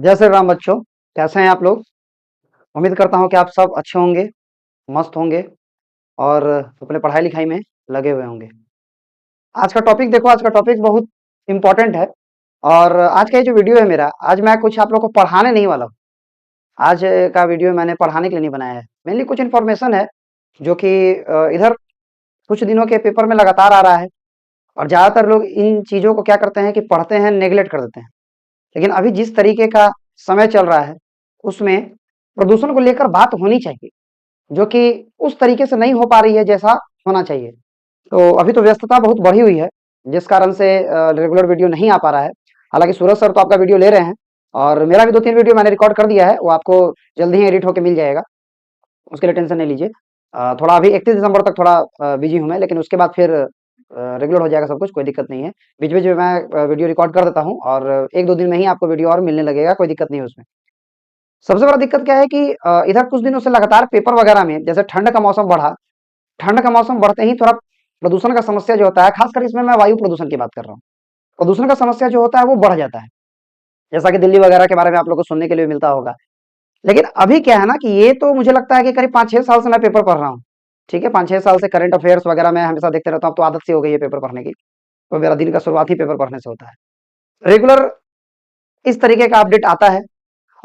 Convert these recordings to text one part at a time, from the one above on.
जय श्री राम बच्चों। कैसे हैं आप लोग? उम्मीद करता हूँ कि आप सब अच्छे होंगे, मस्त होंगे और अपने पढ़ाई लिखाई में लगे हुए होंगे। आज का टॉपिक देखो, आज का टॉपिक बहुत इम्पोर्टेंट है। और आज का ये जो वीडियो है मेरा, आज मैं कुछ आप लोग को पढ़ाने नहीं वाला हूँ। आज का वीडियो मैंने पढ़ाने के लिए नहीं बनाया है। मेनली कुछ इन्फॉर्मेशन है जो कि इधर कुछ दिनों के पेपर में लगातार आ रहा है। और ज़्यादातर लोग इन चीज़ों को क्या करते हैं कि पढ़ते हैं, नेग्लेक्ट कर देते हैं। लेकिन अभी जिस तरीके का समय चल रहा है, उसमें प्रदूषण को लेकर बात होनी चाहिए, जो कि उस तरीके से नहीं हो पा रही है जैसा होना चाहिए। तो अभी तो व्यस्तता बहुत बढ़ी हुई है, जिस कारण से रेगुलर वीडियो नहीं आ पा रहा है। हालाँकि सूरज सर तो आपका वीडियो ले रहे हैं और मेरा भी 2-3 वीडियो मैंने रिकॉर्ड कर दिया है, वो आपको जल्दी ही एडिट होके मिल जाएगा, उसके लिए टेंशन नहीं लीजिए। थोड़ा अभी 31 दिसंबर तक थोड़ा बिज़ी हूँ मैं, लेकिन उसके बाद फिर रेगुलर हो जाएगा सब कुछ, कोई दिक्कत नहीं है। बीच-बीच में मैं वीडियो रिकॉर्ड कर देता हूँ और 1-2 दिन में ही आपको वीडियो और मिलने लगेगा, कोई दिक्कत नहीं है उसमें। सबसे बड़ा दिक्कत क्या है कि इधर कुछ दिनों से लगातार पेपर वगैरह में जैसे ठंड का मौसम बढ़ा, ठंड का मौसम बढ़ते ही थोड़ा प्रदूषण का समस्या जो होता है, खासकर इसमें मैं वायु प्रदूषण की बात कर रहा हूँ। प्रदूषण का समस्या जो होता है वो बढ़ जाता है, जैसा कि दिल्ली वगैरह के बारे में आप लोग को सुनने के लिए मिलता होगा। लेकिन अभी क्या है ना कि ये तो मुझे लगता है कि करीब 5-6 साल से मैं पेपर पढ़ रहा हूँ। ठीक है, 5-6 साल से करंट अफेयर्स वगैरह मैं हमेशा देखते रहता हूँ, अब तो आदत सी हो गई है पेपर पढ़ने की। तो मेरा दिन का शुरुआत ही पेपर पढ़ने से होता है। रेगुलर इस तरीके का अपडेट आता है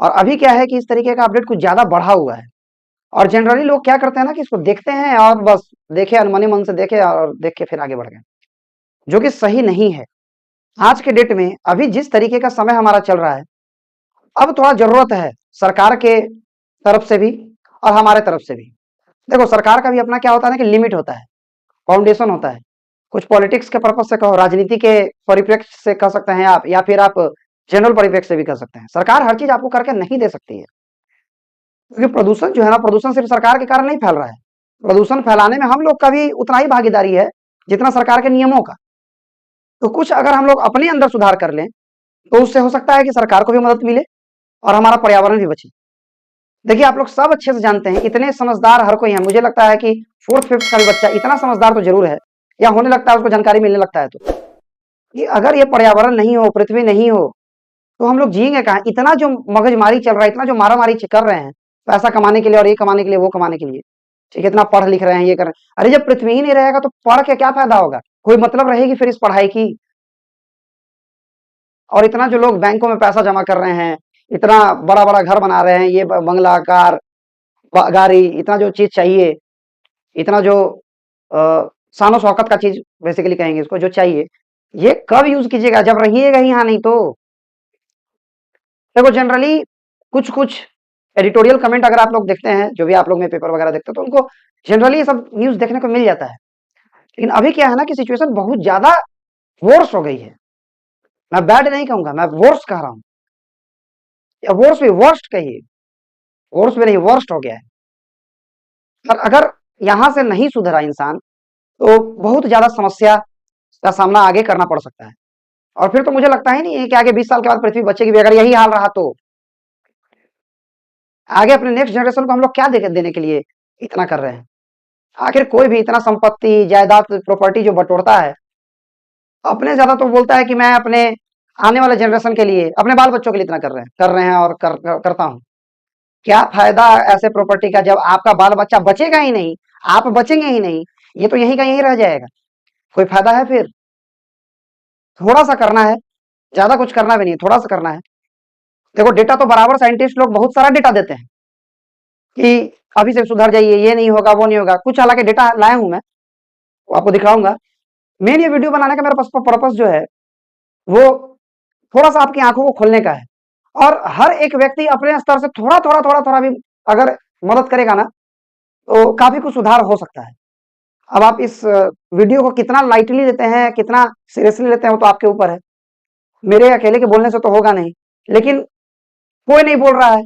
और अभी क्या है कि इस तरीके का अपडेट कुछ ज़्यादा बढ़ा हुआ है। और जनरली लोग क्या करते हैं ना कि इसको देखते हैं और बस देखे, अनमनी मन से देखे और देख के फिर आगे बढ़ गए, जो कि सही नहीं है। आज के डेट में अभी जिस तरीके का समय हमारा चल रहा है, अब थोड़ा ज़रूरत है सरकार के तरफ से भी और हमारे तरफ से भी। देखो, सरकार का भी अपना क्या होता है ना कि लिमिट होता है, फाउंडेशन होता है। कुछ पॉलिटिक्स के पर्पज से कहो, राजनीति के परिप्रेक्ष्य से कह सकते हैं आप, या फिर आप जनरल परिप्रेक्ष्य से भी कह सकते हैं। सरकार हर चीज़ आपको करके नहीं दे सकती है, क्योंकि प्रदूषण जो है ना, प्रदूषण सिर्फ सरकार के कारण नहीं फैल रहा है। प्रदूषण फैलाने में हम लोग का भी उतना ही भागीदारी है जितना सरकार के नियमों का। तो कुछ अगर हम लोग अपने अंदर सुधार कर लें, तो उससे हो सकता है कि सरकार को भी मदद मिले और हमारा पर्यावरण भी बचे। देखिए, आप लोग सब अच्छे से जानते हैं, इतने समझदार हर कोई है, मुझे लगता है कि 4th-5th का भी बच्चा इतना समझदार तो जरूर है, या होने लगता है, उसको जानकारी मिलने लगता है, तो कि अगर ये पर्यावरण नहीं हो, पृथ्वी नहीं हो, तो हम लोग जिएंगे कहाँ? इतना जो मगजमारी चल रहा है, इतना जो मारामारी कर रहे हैं पैसा कमाने के लिए, और ये कमाने के लिए, वो कमाने के लिए, ठीक है, इतना पढ़ लिख रहे हैं, ये कर रहे हैं। अरे जब पृथ्वी ही नहीं रहेगा तो पढ़ के क्या फायदा होगा? कोई मतलब रहेगी फिर इस पढ़ाई की? और इतना जो लोग बैंकों में पैसा जमा कर रहे हैं, इतना बड़ा बड़ा घर बना रहे हैं, ये बंगला, कार, गाड़ी, इतना जो चीज चाहिए, इतना जो शानो शौकत का चीज बेसिकली कहेंगे इसको, जो चाहिए, ये कब यूज कीजिएगा? जब रहिएगा ही यहाँ नहीं तो। देखो, जनरली कुछ कुछ एडिटोरियल कमेंट अगर आप लोग देखते हैं, जो भी आप लोग में पेपर वगैरह देखते हैं, तो उनको जनरली ये सब न्यूज देखने को मिल जाता है। लेकिन अभी क्या है ना कि सिचुएशन बहुत ज्यादा वर्स हो गई है। मैं बैड नहीं कहूंगा, मैं वर्स कह रहा हूँ, या वर्स भी, वर्स्ट कहिए, वर्स भी नहीं, वर्स्ट हो गया है। और अगर यहाँ से नहीं सुधरा इंसान, तो बहुत ज्यादा समस्या का सामना आगे करना पड़ सकता है। और फिर तो मुझे लगता ही नहीं है कि आगे 20 साल के बाद पृथ्वी बचेगी भी, अगर यही हाल रहा तो। आगे अपने नेक्स्ट जनरेशन को हम लोग क्या देने के लिए इतना कर रहे हैं? आखिर कोई भी इतना संपत्ति, जायदाद, प्रॉपर्टी जो बटोरता है, अपने ज्यादा तो बोलता है कि मैं अपने आने वाले जनरेशन के लिए, अपने बाल बच्चों के लिए इतना कर रहे हैं और करता हूं। क्या फायदा ऐसे प्रॉपर्टी का जब आपका बाल बच्चा बचेगा ही नहीं, आप बचेंगे ही नहीं, ये तो यहीं का यहीं रह जाएगा। कोई फायदा है फिर? थोड़ा सा करना है, ज्यादा कुछ करना भी नहीं, थोड़ा सा करना है। देखो, डेटा तो बराबर साइंटिस्ट लोग बहुत सारा डेटा देते हैं कि अभी से सुधर जाइए, ये नहीं होगा, वो नहीं होगा। कुछ हालांकि डेटा लाया हूं मैं, वो आपको दिखाऊंगा। मेन ये वीडियो बनाने का मेरा पर्पस जो है, वो थोड़ा सा आपकी आंखों को खोलने का है। और हर एक व्यक्ति अपने स्तर से थोड़ा थोड़ा थोड़ा थोड़ा भी अगर मदद करेगा ना, तो काफी कुछ सुधार हो सकता है। अब आप इस वीडियो को कितना लाइटली लेते हैं, कितना सीरियसली लेते हैं, वो तो आपके ऊपर है। मेरे अकेले के बोलने से तो होगा नहीं। लेकिन कोई नहीं बोल रहा है,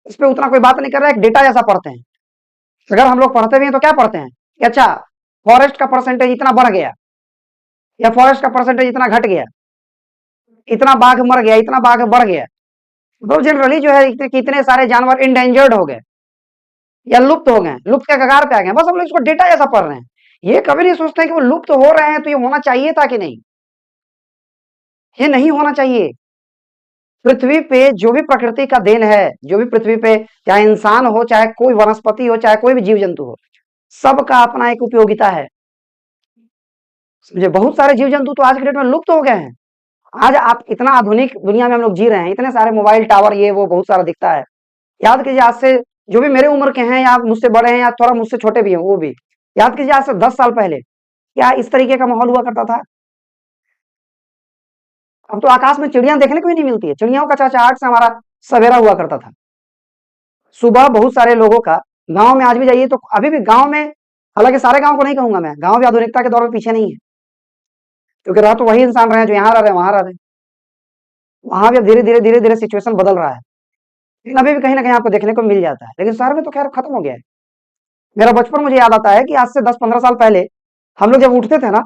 इस पे उतना कोई बात नहीं कर रहा है। एक डेटा जैसा पढ़ते हैं। अगर हम लोग पढ़ते भी हैं तो क्या पढ़ते हैं कि अच्छा, फॉरेस्ट का परसेंटेज इतना बढ़ गया, या फॉरेस्ट का परसेंटेज इतना घट गया, इतना बाघ मर गया, इतना बाघ बढ़ गया। तो जनरली जो है कितने सारे जानवर इंडेंजर्ड हो गए या लुप्त हो गए, लुप्त के कगार पे आ गए, बस हम लोग इसको डेटा जैसा पढ़ रहे हैं। ये कभी नहीं सोचते कि वो लुप्त हो रहे हैं तो ये होना चाहिए था कि नहीं, ये नहीं होना चाहिए। पृथ्वी पे जो भी प्रकृति का देन है, जो भी पृथ्वी पे, चाहे इंसान हो, चाहे कोई वनस्पति हो, चाहे कोई भी जीव जंतु हो, सबका अपना एक उपयोगिता है। समझे? बहुत सारे जीव जंतु तो आज के डेट में लुप्त हो गए हैं। आज आप इतना आधुनिक दुनिया में हम लोग जी रहे हैं, इतने सारे मोबाइल टावर ये वो बहुत सारा दिखता है। याद कीजिए आज से जो भी मेरे उम्र के हैं या मुझसे बड़े हैं या थोड़ा मुझसे छोटे भी हैं वो भी, याद कीजिए आज से 10 साल पहले क्या इस तरीके का माहौल हुआ करता था। अब तो आकाश में चिड़िया देखने को भी नहीं मिलती है, चिड़ियाओं का चहचहाट से हमारा सवेरा हुआ करता था। सुबह बहुत सारे लोगों का, गांव में आज भी जाइए तो अभी भी गांव में, हालांकि सारे गांव को नहीं कहूंगा मैं, गांव भी आधुनिकता के दौर में पीछे नहीं है, क्योंकि रह तो वही इंसान रहे हैं जो यहाँ रह रहे हैं वहां रह रहे हैं। वहां भी अब धीरे धीरे धीरे धीरे सिचुएशन बदल रहा है, लेकिन अभी भी कहीं ना कहीं आपको देखने को मिल जाता है, लेकिन शहर में तो खैर खत्म हो गया है। मेरा बचपन मुझे याद आता है कि आज से 10-15 साल पहले हम लोग जब उठते थे ना,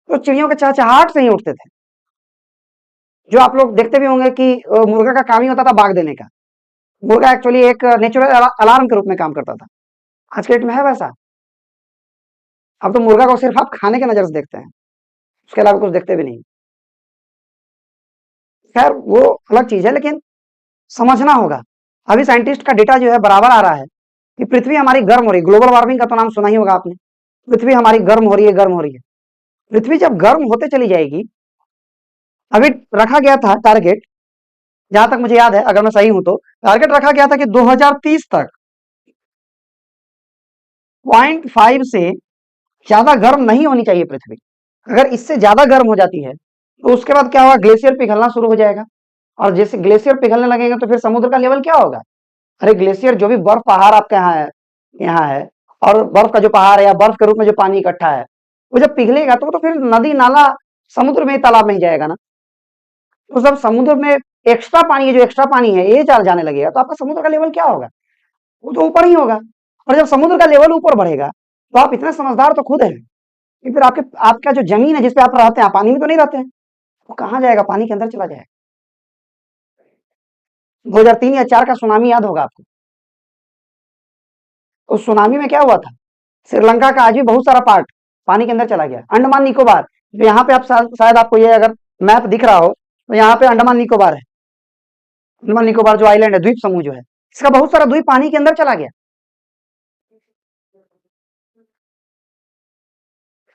तो चिड़ियों के चहचहाट से ही उठते थे। जो आप लोग देखते भी होंगे कि मुर्गा का काम ही होता था बाग देने का। मुर्गा एक्चुअली एक नेचुरल अलार्म के रूप में काम करता था। आज के डेट में है वैसा? अब तो मुर्गा को सिर्फ आप खाने के नजर से देखते हैं, उसके अलावा कुछ देखते भी नहीं। खैर वो अलग चीज है, लेकिन समझना होगा। अभी साइंटिस्ट का डेटा जो है बराबर आ रहा है कि पृथ्वी हमारी गर्म हो रही है। ग्लोबल वार्मिंग का तो नाम सुना ही होगा आपने। पृथ्वी हमारी गर्म हो रही है, गर्म हो रही है। पृथ्वी जब गर्म होते चली जाएगी, अभी रखा गया था टारगेट, जहां तक मुझे याद है, अगर मैं सही हूं तो टारगेट रखा गया था कि 2030 तक 0.5 से ज्यादा गर्म नहीं होनी चाहिए पृथ्वी। अगर इससे ज्यादा गर्म हो जाती है तो उसके बाद क्या होगा, ग्लेशियर पिघलना शुरू हो जाएगा। और जैसे ग्लेशियर पिघलने लगेगा तो फिर समुद्र का लेवल क्या होगा। अरे ग्लेशियर जो भी बर्फ पहाड़ आपके यहाँ है, और बर्फ का जो पहाड़ है या बर्फ के रूप में जो पानी इकट्ठा है, वो जब पिघलेगा तो फिर नदी नाला समुद्र में, तालाब में ही जाएगा ना। तो जब समुद्र में एक्स्ट्रा पानी है, जो एक्स्ट्रा पानी है ये जाने लगेगा तो आपका समुद्र का लेवल क्या होगा, वो तो ऊपर ही होगा। और जब समुद्र का लेवल ऊपर बढ़ेगा तो आप इतने समझदार तो खुद हैं कि फिर आपका जो जमीन है जिसपे आप रहते हैं, पानी में तो नहीं रहते हैं, वो कहाँ जाएगा, पानी के अंदर चला जाएगा। 2003 या 4 का सुनामी याद होगा आपको। उस सुनामी में क्या हुआ था, श्रीलंका का आज भी बहुत सारा पार्ट पानी के अंदर चला गया। अंडमान निकोबार, जो यहाँ पे आप शायद आपको ये अगर मैप दिख रहा हो तो यहाँ पे अंडमान निकोबार है। अंडमान निकोबार जो आइलैंड है, द्वीप समूह जो है, इसका बहुत सारा द्वीप पानी के अंदर चला गया।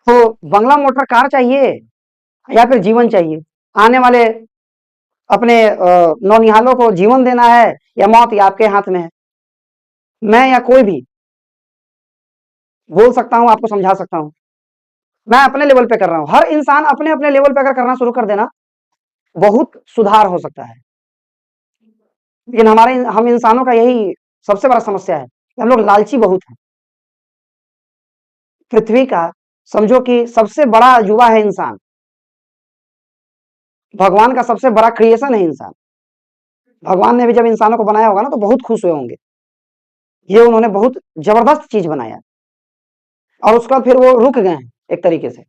तो बंगला मोटर कार चाहिए या फिर जीवन चाहिए, आने वाले अपने नौनिहालों को जीवन देना है या मौत, ये आपके हाथ में है। मैं या कोई भी बोल सकता हूं, आपको समझा सकता हूं। मैं अपने लेवल पे कर रहा हूं, हर इंसान अपने अपने लेवल पे अगर करना शुरू कर देना, बहुत सुधार हो सकता है। लेकिन हम इंसानों का यही सबसे बड़ा समस्या है कि हम लोग लालची बहुत हैं। पृथ्वी का समझो कि सबसे बड़ा युवा है इंसान, भगवान का सबसे बड़ा क्रिएशन है इंसान। भगवान ने भी जब इंसानों को बनाया होगा ना तो बहुत खुश हुए होंगे, ये उन्होंने बहुत जबरदस्त चीज बनाया। और उसके बाद फिर वो रुक गए हैं एक तरीके से।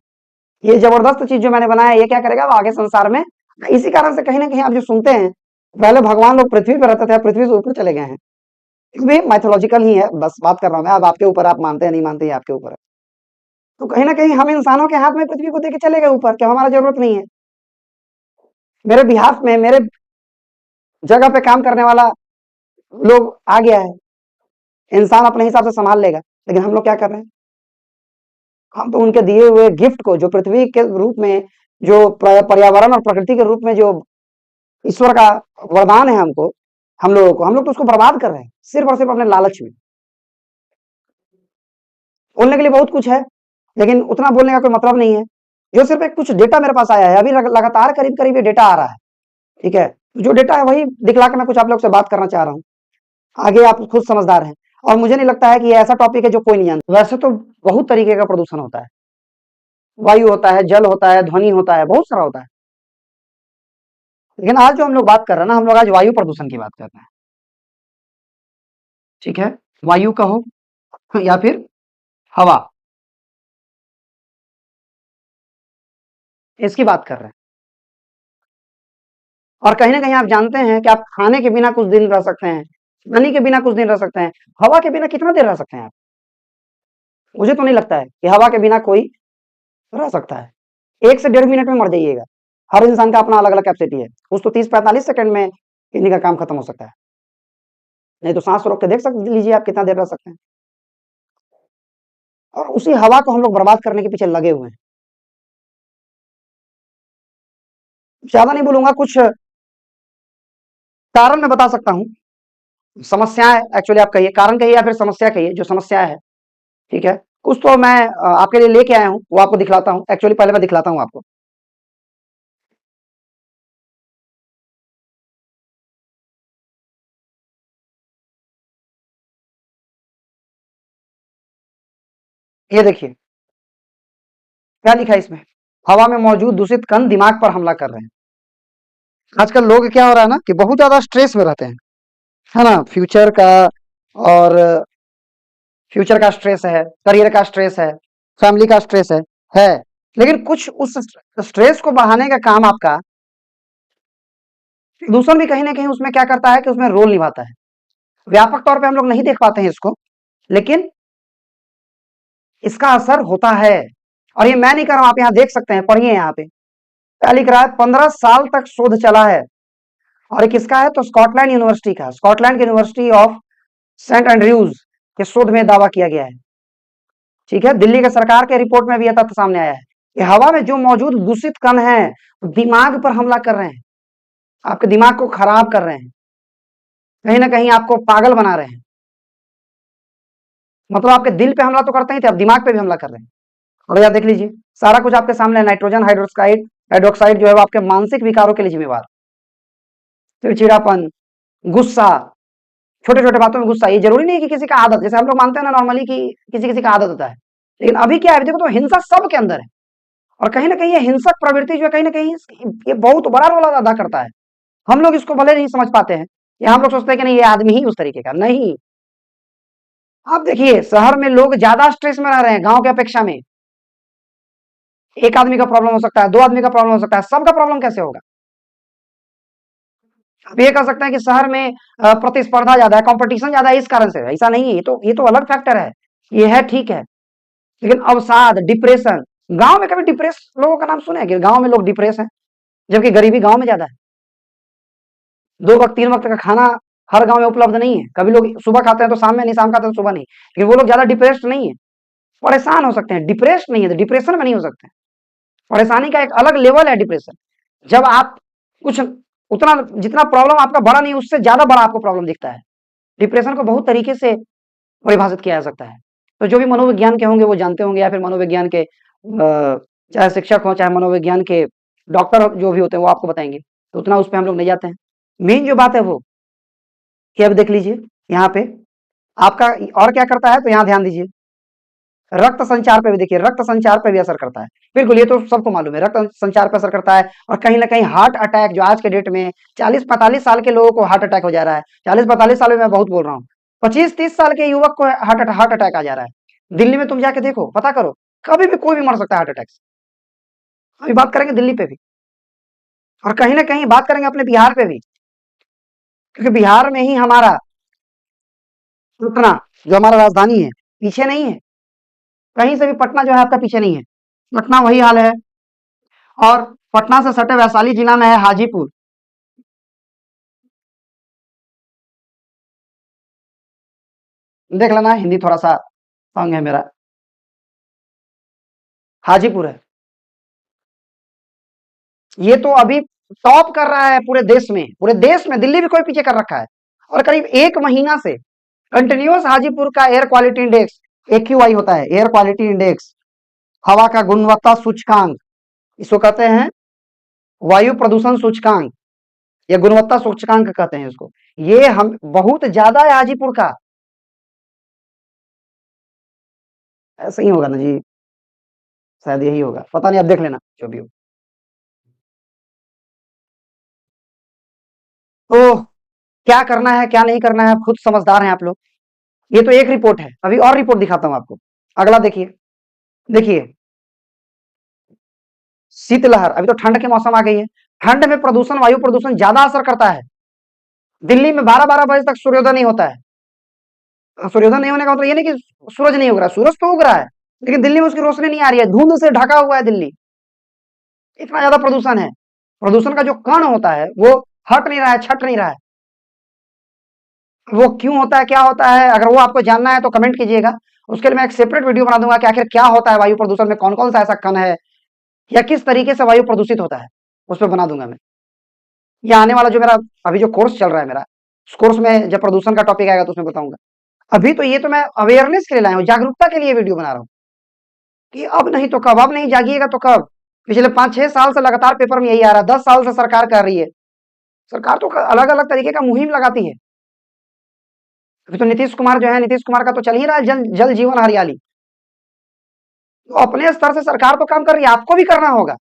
ये जबरदस्त चीज जो मैंने बनाया, ये क्या करेगा वो आगे संसार में। इसी कारण से कहीं ना कहीं आप जो सुनते हैं, पहले भगवान लोग पृथ्वी पर रहते थे, पृथ्वी से ऊपर चले गए हैं। भी मैथोलॉजिकल ही है, बस बात कर रहा हूं मैं। अब आपके ऊपर, आप मानते हैं नहीं मानते, आपके ऊपर है। तो कहीं ना कहीं हम इंसानों के हाथ में पृथ्वी को देके चले गए ऊपर, क्या हमारा जरूरत नहीं है। मेरे बिहाफ में, मेरे जगह पे काम करने वाला लोग आ गया है, इंसान अपने हिसाब से संभाल लेगा। लेकिन हम लोग क्या कर रहे हैं, हम तो उनके दिए हुए गिफ्ट को, जो पृथ्वी के रूप में, जो पर्यावरण और प्रकृति के रूप में जो ईश्वर का वरदान है हमको, हम लोगों को, हम लोग तो उसको बर्बाद कर रहे हैं सिर्फ और सिर्फ अपने लालच में। बोलने के लिए बहुत कुछ है, लेकिन उतना बोलने का कोई मतलब नहीं है। जो सिर्फ एक कुछ डेटा मेरे पास आया है, अभी लगातार करीब करीब ये डेटा आ रहा है, ठीक है। जो डेटा है वही दिखला के मैं कुछ आप लोग से बात करना चाह रहा हूँ। आगे आप खुद समझदार हैं। और मुझे नहीं लगता है कि ये ऐसा टॉपिक है जो कोई नहीं जानता। वैसे तो बहुत तरीके का प्रदूषण होता है, वायु होता है, जल होता है, ध्वनि होता है, बहुत सारा होता है। लेकिन आज जो हम लोग बात कर रहे हैं ना, हम लोग आज वायु प्रदूषण की बात कर रहे हैं, ठीक है। वायु कहो या फिर हवा, इसकी बात कर रहे हैं। और कहीं ना कहीं आप जानते हैं कि आप खाने के बिना कुछ दिन रह सकते हैं, पानी के बिना कुछ दिन रह सकते हैं, हवा के बिना कितना देर रह सकते हैं आप। मुझे तो नहीं लगता है कि हवा के बिना कोई रह सकता है। 1 से 1.5 मिनट में मर जाइएगा। हर इंसान का अपना अलग-अलग कैपेसिटी है। कुछ तो 30-45 सेकंड में इन्हीं का काम खत्म हो सकता है। नहीं तो सांस रोक के लीजिए आप कितना देर रह सकते हैं। और उसी हवा को हम लोग बर्बाद करने के पीछे लगे हुए हैं। ज्यादा नहीं बोलूंगा, कुछ कारण मैं बता सकता हूँ। समस्याएं एक्चुअली आप कहिए, कारण कहिए या फिर समस्या कहिए, जो समस्या है, ठीक है। कुछ तो मैं आपके लिए लेके आया हूँ, वो आपको दिखलाता हूँ। एक्चुअली पहले मैं दिखलाता हूँ आपको। ये देखिए क्या लिखा है इसमें। हवा में मौजूद दूषित कण दिमाग पर हमला कर रहे हैं। आजकल लोग क्या हो रहा है ना कि बहुत ज्यादा स्ट्रेस में रहते हैं, है ना। और फ्यूचर का स्ट्रेस है, करियर का स्ट्रेस है, फैमिली का स्ट्रेस है। लेकिन कुछ उस स्ट्रेस को बढ़ाने का काम आपका प्रदूषण भी कहीं ना कहीं उसमें क्या करता है कि उसमें रोल निभाता है। व्यापक तौर पे हम लोग नहीं देख पाते हैं इसको, लेकिन इसका असर होता है। और ये मैं नहीं कर रहा हूं, आप यहाँ देख सकते हैं, पढ़िए यहाँ पे क्या लिख रहा है। 15 साल तक शोध चला है। और ये किसका है तो स्कॉटलैंड यूनिवर्सिटी का, स्कॉटलैंड की यूनिवर्सिटी ऑफ सेंट एंड्रयूज के शोध में दावा किया गया है। ठीक है, दिल्ली के सरकार के रिपोर्ट में भी यह तथ्य सामने आया है कि हवा में जो मौजूद दूषित कण है दिमाग पर हमला कर रहे हैं, आपके दिमाग को खराब कर रहे हैं, कहीं ना कहीं आपको पागल बना रहे हैं। मतलब आपके दिल पे हमला तो करते ही थे, अब दिमाग पे भी हमला कर रहे हैं। और यार देख लीजिए, सारा कुछ आपके सामने है। नाइट्रोजन हाइड्रोक्साइड हाइड्रोक्साइड जो है वो आपके मानसिक विकारों के लिए जिम्मेवार। चिड़चिड़ापन, गुस्सा, छोटे छोटे बातों में गुस्सा। ये जरूरी नहीं कि किसी का आदत, जैसे हम लोग मानते हैं ना नॉर्मली कि किसी किसी का आदत होता है, लेकिन अभी क्या है देखो तो हिंसा सबके अंदर है। और कहीं ना कहीं ये हिंसक प्रवृत्ति जो है कहीं ना कहीं ये बहुत बड़ा रोल अदा करता है। हम लोग इसको भले नहीं समझ पाते हैं, या हम लोग सोचते हैं कि नहीं ये आदमी ही उस तरीके का नहीं। आप देखिए शहर में लोग ज्यादा स्ट्रेस में रह रहे हैं गांव की अपेक्षा में। एक आदमी का प्रॉब्लम हो सकता है, दो आदमी का प्रॉब्लम हो सकता है, सबका प्रॉब्लम कैसे होगा। आप ये कह सकते हैं कि शहर में प्रतिस्पर्धा ज्यादा है, कंपटीशन ज्यादा है, इस कारण से। ऐसा नहीं है, ये तो अलग फैक्टर है। ये है ठीक है, लेकिन अवसाद, डिप्रेशन, गांव में कभी डिप्रेस लोगों का नाम सुने हैं कि गांव में लोग डिप्रेस हैं, जबकि गरीबी गांव में ज्यादा है। 2 वक्त 3 वक्त का खाना हर गांव में उपलब्ध नहीं है। कभी लोग सुबह खाते हैं तो शाम में नहीं, शाम खाते हैं तो सुबह नहीं। लेकिन वो लोग ज्यादा डिप्रेस्ड नहीं है, परेशान हो सकते हैं। डिप्रेस्ड नहीं है तो डिप्रेशन में नहीं हो सकते। परेशानी का एक अलग लेवल है डिप्रेशन। जब आप कुछ उतना जितना प्रॉब्लम आपका बड़ा नहीं, उससे ज्यादा बड़ा आपको प्रॉब्लम दिखता है। डिप्रेशन को बहुत तरीके से परिभाषित किया जा सकता है। तो जो भी मनोविज्ञान के होंगे वो जानते होंगे, या फिर मनोविज्ञान के चाहे शिक्षक हो, चाहे मनोविज्ञान के डॉक्टर जो भी होते हैं वो आपको बताएंगे। तो उतना उस पर हम लोग नहीं जाते हैं। मेन जो बात है वो कि अब देख लीजिए यहाँ पे आपका और क्या करता है, तो यहाँ ध्यान दीजिए। रक्त संचार पे भी देखिए, रक्त संचार पे भी असर करता है। बिल्कुल, ये तो सबको मालूम है, रक्त संचार पे असर करता है। और कहीं ना कहीं हार्ट अटैक जो आज के डेट में 40-45 साल के लोगों को हार्ट अटैक हो जा रहा है। 40-45 साल में मैं बहुत बोल रहा हूँ, 25-30 साल के युवक को हार्ट अटैक आ जा रहा है। दिल्ली में तुम जाके देखो, पता करो, कभी भी कोई भी मर सकता है हार्ट अटैक से। अभी बात करेंगे दिल्ली पे भी, और कहीं ना कहीं बात करेंगे अपने बिहार पे भी, क्योंकि बिहार में ही हमारा पटना जो हमारा राजधानी है पीछे नहीं है। कहीं से भी पटना जो है आपका पीछे नहीं है, पटना वही हाल है। और पटना से सटे वैशाली जिला में है हाजीपुर। देख लेना, हिंदी थोड़ा सा तंग है मेरा। हाजीपुर है। ये तो अभी टॉप कर रहा है पूरे देश में, पूरे देश में दिल्ली भी कोई पीछे कर रखा है। और करीब 1 महीना से कंटिन्यूअस हाजीपुर का एयर क्वालिटी इंडेक्स, AQI होता है, एयर क्वालिटी इंडेक्स, हवा का गुणवत्ता सूचकांक, इसको कहते हैं वायु प्रदूषण सूचकांक, या गुणवत्ता सूचकांक कहते हैं इसको। ये हम बहुत ज्यादा है हाजीपुर का। ऐसा ही होगा ना जी, शायद यही होगा, पता नहीं, अब देख लेना जो भी हो। तो क्या करना है क्या नहीं करना है, आप खुद समझदार हैं आप लोग। ये तो एक रिपोर्ट है, अभी और रिपोर्ट दिखाता हूं आपको। अगला देखिए, देखिए शीतलहर। अभी तो ठंड के मौसम आ गई है, ठंड में प्रदूषण, वायु प्रदूषण ज्यादा असर करता है। दिल्ली में 12-12 बजे तक सूर्योदय नहीं होता है। सूर्योदय नहीं होने का मतलब ये नहीं कि सूरज नहीं उग रहा, सूरज तो उग रहा है, लेकिन दिल्ली में उसकी रोशनी नहीं आ रही है, धुंध से ढका हुआ है दिल्ली। इतना ज्यादा प्रदूषण है। प्रदूषण का जो कण होता है वो हट नहीं रहा है, छट नहीं रहा है। वो क्यों होता है, क्या होता है, अगर वो आपको जानना है तो कमेंट कीजिएगा। उसके लिए मैं एक सेपरेट वीडियो बना दूंगा कि आखिर क्या होता है वायु प्रदूषण में, कौन कौन सा ऐसा कण है या किस तरीके से वायु प्रदूषित होता है, उस पर बना दूंगा मैं। ये आने वाला जो मेरा अभी जो कोर्स चल रहा है मेरा, उस कोर्स में जब प्रदूषण का टॉपिक आएगा तो उसमें बताऊंगा। अभी तो ये तो मैं अवेयरनेस के लिए लाया हूँ, जागरूकता के लिए वीडियो बना रहा हूँ कि अब नहीं तो कब, अब नहीं जागिएगा तो कब। पिछले 5-6 साल से लगातार पेपर में यही आ रहा है, 10 साल से सरकार कर रही है। सरकार तो अलग अलग तरीके का मुहिम लगाती है। अभी तो नीतीश कुमार जो है, नीतीश कुमार का तो चल ही रहा है जल जल जीवन हरियाली। तो अपने स्तर से सरकार तो काम कर रही है, आपको भी करना होगा।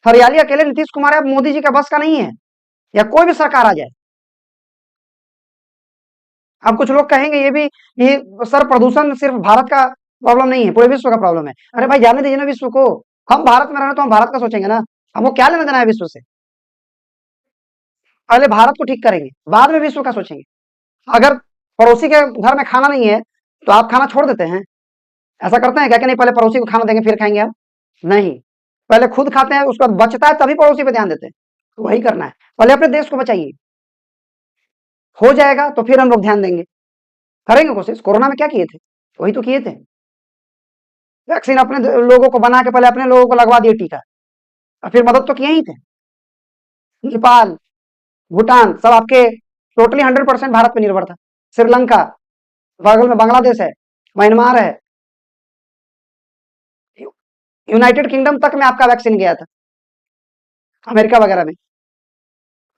हरियाली अकेले नीतीश कुमार या मोदी जी का बस का नहीं है, या कोई भी सरकार आ जाए। अब कुछ लोग कहेंगे ये भी, ये सर प्रदूषण सिर्फ भारत का प्रॉब्लम नहीं है, पूरे विश्व का प्रॉब्लम है। अरे भाई जाने दीजिए ना विश्व को, हम भारत में रह रहे हैं तो हम भारत का सोचेंगे ना, हमको क्या लेना देना है विश्व से। पहले भारत को ठीक करेंगे, बाद में विश्व का सोचेंगे। अगर पड़ोसी के घर में खाना नहीं है तो आप खाना छोड़ देते हैं, ऐसा करते हैं क्या कि नहीं पहले पड़ोसी को खाना देंगे फिर खाएंगे हम? नहीं, पहले खुद खाते हैं, उसके बाद बचता है तभी पड़ोसी पे ध्यान देते हैं। तो वही करना है, पहले अपने देश को बचाइए, हो जाएगा तो फिर हम लोग ध्यान देंगे, करेंगे कोशिश। कोरोना में क्या किए थे, वही तो किए थे, वैक्सीन अपने लोगों को बना के पहले अपने लोगों को लगवा दिए टीका, और फिर मदद तो किए ही थे। नेपाल, भूटान सब आपके टोटली 100% भारत पे निर्भर था। श्रीलंका, बगल में बांग्लादेश है, म्यांमार है, यूनाइटेड किंगडम तक में आपका वैक्सीन गया था, अमेरिका वगैरह में।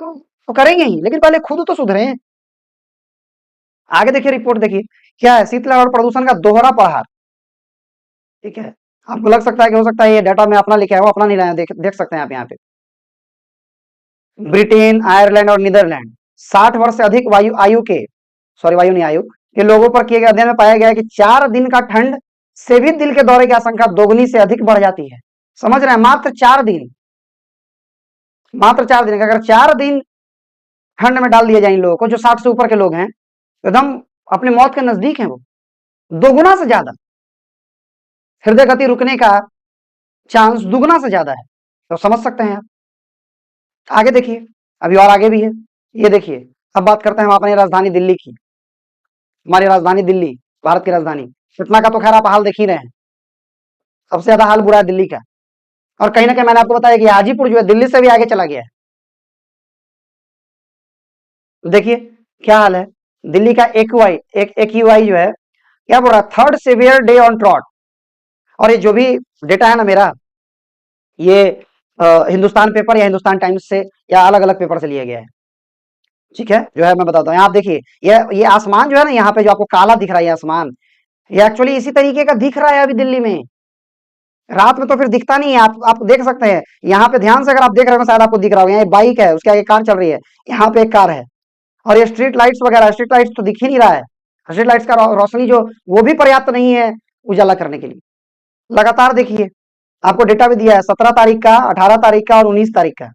तो करेंगे ही, लेकिन पहले खुद तो सुधरे। आगे देखिए, रिपोर्ट देखिए क्या है, शीतलहर और प्रदूषण का दोहरा प्रहार। ठीक है, आपको लग सकता है कि हो सकता है ये डाटा मैं अपना लेके आया हूं, अपना नहीं लाया, देख सकते हैं आप यहाँ पे। ब्रिटेन, आयरलैंड और नीदरलैंड 60 वर्ष से अधिक वायु आयु के, सॉरी वायु नहीं आयु के लोगों पर किए गए अध्ययन में पाया गया है कि 4 दिन का ठंड से भी दिल के दौरे की आशंका दोगुनी से अधिक बढ़ जाती है। समझ रहे हैं, मात्र 4 दिन, मात्र 4 दिन, अगर 4 दिन ठंड में डाल दिया जाए इन लोगों को, जो 60 से ऊपर के लोग हैं, एकदम अपने मौत के नजदीक हैं, वो दोगुना से ज्यादा, हृदय गति रुकने का चांस दुगुना से ज्यादा है। तो समझ सकते हैं आप। आगे देखिए, अभी और आगे भी है, ये देखिए। अब बात करते हैं हम अपनी राजधानी दिल्ली की। हमारी राजधानी दिल्ली, भारत की राजधानी, पटना का तो खैर आप हाल देख ही रहे हैं, सबसे ज्यादा हाल बुरा है दिल्ली का। और कहीं ना कहीं मैंने आपको बताया कि हाजीपुर जो है दिल्ली से भी आगे चला गया है। देखिए क्या हाल है, दिल्ली का एक्यूआई, एक एक्यूआई जो है क्या बोल रहा है, third saviour day on trot. और ये जो भी डेटा है ना मेरा, ये हिंदुस्तान पेपर या हिंदुस्तान टाइम्स से या अलग अलग पेपर से लिया गया है। ठीक है, जो है मैं बताता हूँ, आप देखिए ये आसमान जो है ना, यहाँ पे जो आपको काला दिख रहा है आसमान, ये एक्चुअली इसी तरीके का दिख रहा है अभी दिल्ली में। रात में तो फिर दिखता नहीं है, आप देख सकते हैं यहाँ पे ध्यान से, अगर आप देख रहे हो शायद आपको दिख रहा होगा, यहाँ बाइक है, उसके आगे कार चल रही है, यहाँ पे एक कार है। और ये स्ट्रीट लाइट्स वगैरह, स्ट्रीट लाइट्स तो दिख ही नहीं रहा है, स्ट्रीट लाइट्स का रोशनी जो वो भी पर्याप्त नहीं है उजाला करने के लिए। लगातार देखिए, आपको डेटा भी दिया है 17 तारीख का, 18 तारीख का और 19 तारीख का।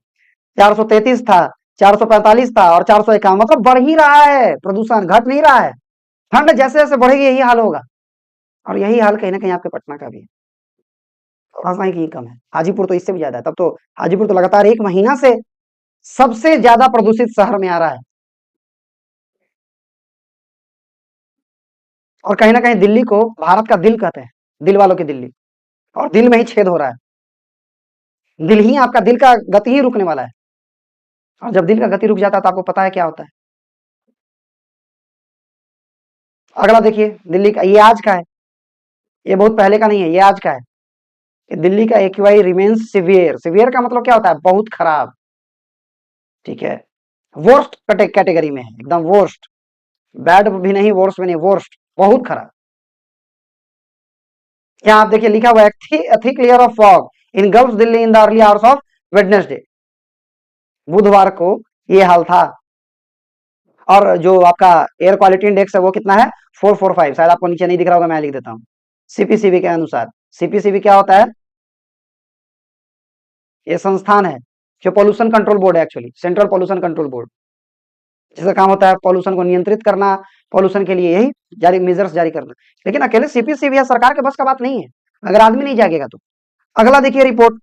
433 था, 445 था और 451, मतलब बढ़ ही रहा है प्रदूषण, घट नहीं रहा है। ठंड जैसे जैसे बढ़ेगी यही हाल होगा, और यही हाल कहीं ना कहीं आपके पटना का भी है। थोड़ा सा ही कम है, हाजीपुर तो इससे भी ज्यादा है। तब तो हाजीपुर तो लगातार 1 महीना से सबसे ज्यादा प्रदूषित शहर में आ रहा है। और कहीं ना कहीं दिल्ली को भारत का दिल कहते हैं, दिल वालों की दिल्ली, और दिल में ही छेद हो रहा है, दिल ही आपका, दिल का गति ही रुकने वाला है। और जब दिल का गति रुक जाता है तो आपको पता है क्या होता है। अगला देखिए, दिल्ली का, ये आज का है, ये बहुत पहले का नहीं है, ये आज का है। कि दिल्ली का एक्यूआई रिमेन्स सिवियर, सिवियर का मतलब क्या होता है, बहुत खराब। ठीक है, वर्स्ट कैटेगरी में है, एकदम वर्स्ट, बैड भी नहीं, वर्स्ट भी नहीं, वर्स्ट, बहुत खराब। यहाँ आप देखिए लिखा हुआ है, thick layer of fog engulfs Delhi in the early hours of Wednesday. बुधवार को ये हाल था। और जो आपका एयर क्वालिटी इंडेक्स है वो कितना है, 445, शायद आपको नीचे नहीं दिख रहा होगा, मैं लिख देता हूँ। सीपीसीबी के अनुसार, सीपीसीबी क्या होता है, ये संस्थान है जो पोल्यूशन कंट्रोल बोर्ड है, actually central pollution control board, जिसका काम होता है पोल्यूशन को नियंत्रित करना, पोल्यूशन के लिए यही जारी मेजर्स जारी करना। लेकिन अकेले सीपीसीबी या सरकार के बस का बात नहीं है, अगर आदमी नहीं जागेगा तो। अगला देखिए रिपोर्ट,